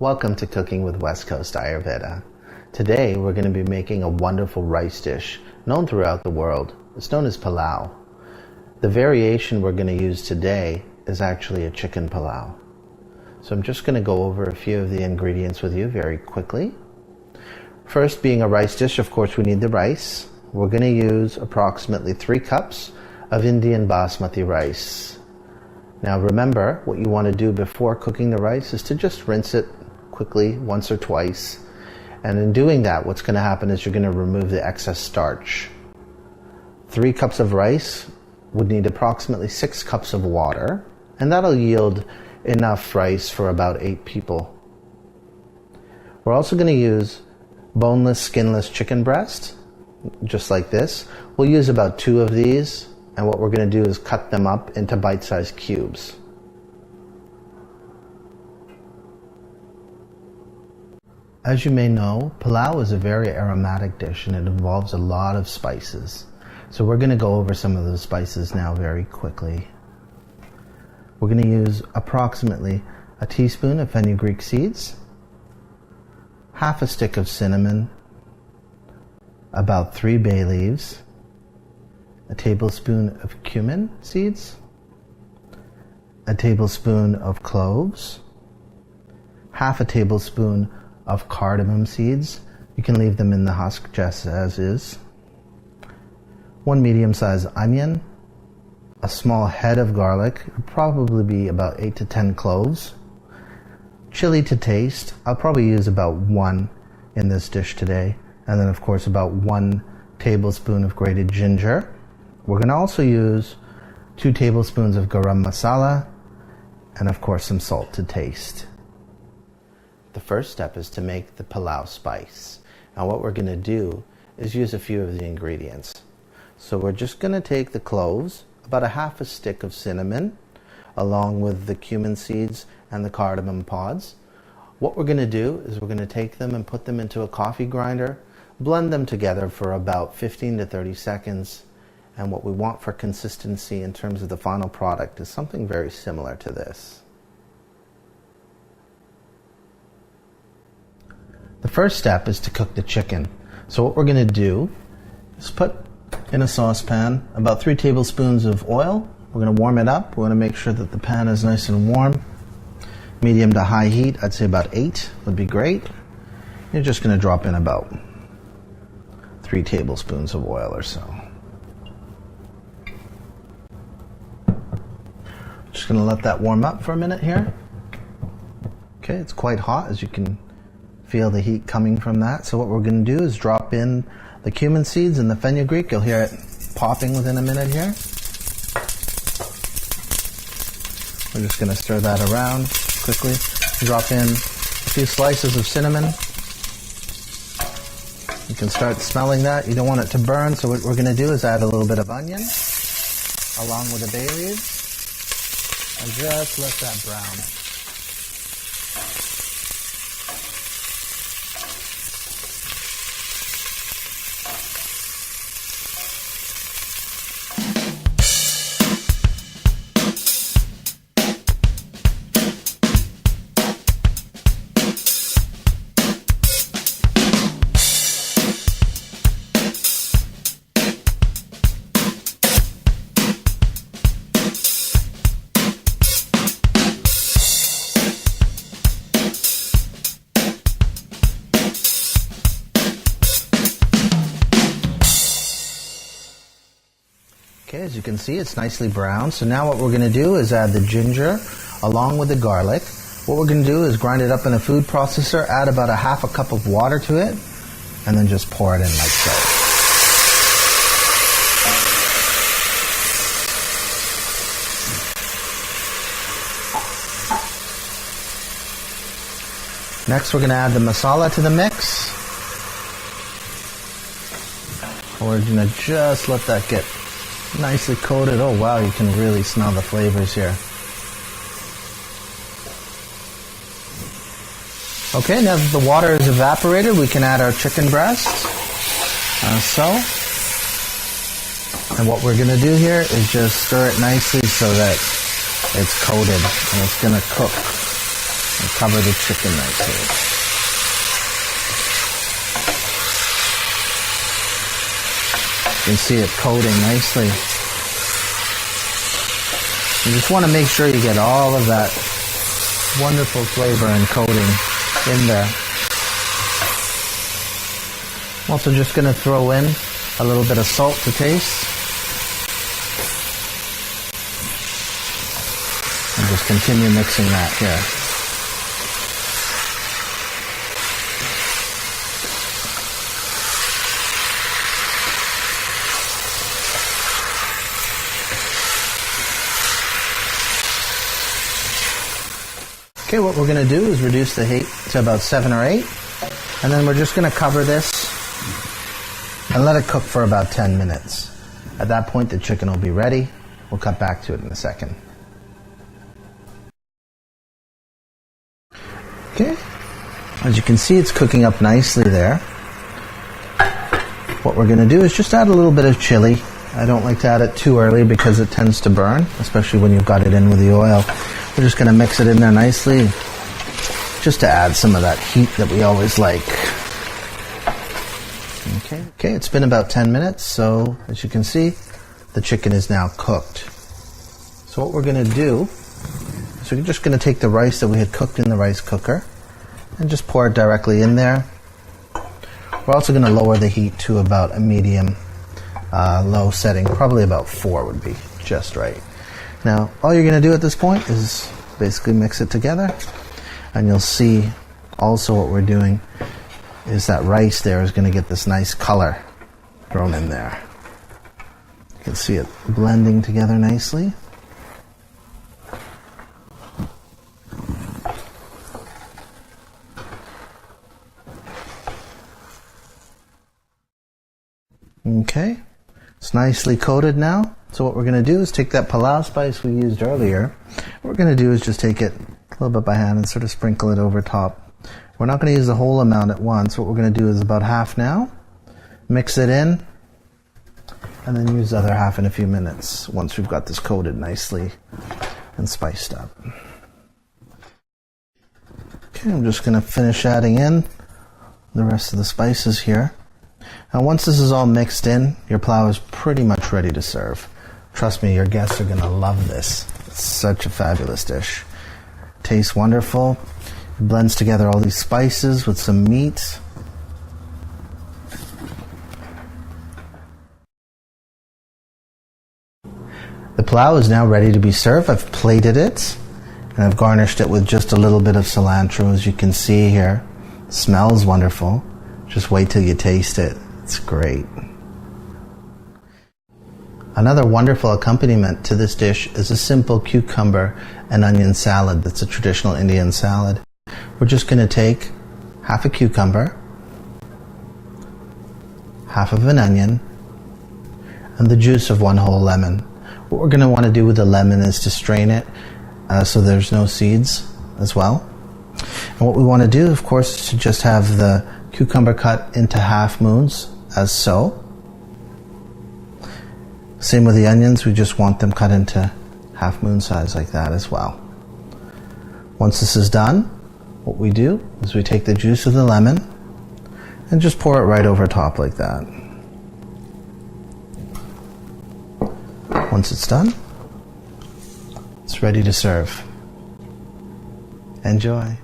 Welcome to Cooking with West Coast Ayurveda. Today we're going to be making a wonderful rice dish known throughout the world. It's known as pilau. The variation we're going to use today is actually a chicken pilau. So I'm just going to go over a few of the ingredients with you very quickly. First, being a rice dish, of course we need the rice. We're going to use approximately 3 cups of Indian basmati rice. Now remember, what you want to do before cooking the rice is to just rinse it quickly once or twice, and in doing that what's going to happen is you're going to remove the excess starch. 3 cups of rice would need approximately 6 cups of water, and that'll yield enough rice for about 8 people. We're also going to use boneless, skinless chicken breast, just like this. We'll use about 2 of these, and what we're going to do is cut them up into bite-sized cubes. As you may know, pilau is a very aromatic dish and it involves a lot of spices. So we're going to go over some of those spices now very quickly. We're going to use approximately a teaspoon of fenugreek seeds, half a stick of cinnamon, about 3 bay leaves, a tablespoon of cumin seeds, a tablespoon of cloves, half a tablespoon of cardamom seeds. You can leave them in the husk just as is. 1 medium-sized onion, a small head of garlic, probably be about 8 to 10 cloves, chili to taste. I'll probably use about 1 in this dish today, and then of course about 1 tablespoon of grated ginger. We're going to also use 2 tablespoons of garam masala, and of course some salt to taste. The first step is to make the pilau spice. Now what we're going to do is use a few of the ingredients. So we're just going to take the cloves, about a half a stick of cinnamon, along with the cumin seeds and the cardamom pods. What we're going to do is we're going to take them and put them into a coffee grinder, blend them together for about 15 to 30 seconds, and what we want for consistency in terms of the final product is something very similar to this. The first step is to cook the chicken. So what we're going to do is put in a saucepan about 3 tablespoons of oil. We're going to warm it up. We want to make sure that the pan is nice and warm. Medium to high heat, I'd say about 8 would be great. You're just going to drop in about 3 tablespoons of oil or so. Just going to let that warm up for a minute here. Okay, it's quite hot, as you can feel the heat coming from that. So what we're going to do is drop in the cumin seeds and the fenugreek. You'll hear it popping within a minute here. We're just going to stir that around quickly. Drop in a few slices of cinnamon. You can start smelling that. You don't want it to burn, so what we're going to do is add a little bit of onion along with the bay leaves and just let that brown. Okay, as you can see, it's nicely browned. So now what we're going to do is add the ginger along with the garlic. What we're going to do is grind it up in a food processor, add about a half a cup of water to it, and then just pour it in like so. Next, we're going to add the masala to the mix. We're going to just let that get nicely coated. Oh wow, you can really smell the flavors here. Okay, now that the water is evaporated, we can add our chicken breast. So. And what we're going to do here is just stir it nicely so that it's coated and it's going to cook and cover the chicken nicely. You can see it coating nicely. You just want to make sure you get all of that wonderful flavor and coating in there. I'm also just going to throw in a little bit of salt to taste. And just continue mixing that here. Okay, what we're going to do is reduce the heat to about 7 or 8, and then we're just going to cover this and let it cook for about 10 minutes. At that point, the chicken will be ready. We'll cut back to it in a second. Okay, as you can see, it's cooking up nicely there. What we're going to do is just add a little bit of chili. I don't like to add it too early because it tends to burn, especially when you've got it in with the oil. We're just going to mix it in there nicely, just to add some of that heat that we always like. Okay, it's been about 10 minutes, so as you can see, the chicken is now cooked. So what we're going to do is we're just going to take the rice that we had cooked in the rice cooker and just pour it directly in there. We're also going to lower the heat to about a medium low setting, probably about 4 would be just right. Now, all you're going to do at this point is basically mix it together, and you'll see also what we're doing is that rice there is going to get this nice color thrown in there. You can see it blending together nicely. Okay, it's nicely coated now. So what we're going to do is take that pilau spice we used earlier. What we're going to do is just take it a little bit by hand and sort of sprinkle it over top. We're not going to use the whole amount at once. What we're going to do is about half now, mix it in, and then use the other half in a few minutes once we've got this coated nicely and spiced up. Okay, I'm just going to finish adding in the rest of the spices here. Now once this is all mixed in, your pilau is pretty much ready to serve. Trust me, your guests are going to love this. It's such a fabulous dish. Tastes wonderful. It blends together all these spices with some meat. The pilau is now ready to be served. I've plated it and I've garnished it with just a little bit of cilantro, as you can see here. It smells wonderful. Just wait till you taste it. It's great. Another wonderful accompaniment to this dish is a simple cucumber and onion salad that's a traditional Indian salad. We're just going to take half a cucumber, half of an onion, and the juice of 1 whole lemon. What we're going to want to do with the lemon is to strain it so there's no seeds as well. And what we want to do, of course, is to just have the cucumber cut into half moons, as so. Same with the onions, we just want them cut into half moon size like that as well. Once this is done, what we do is we take the juice of the lemon and just pour it right over top like that. Once it's done, it's ready to serve. Enjoy.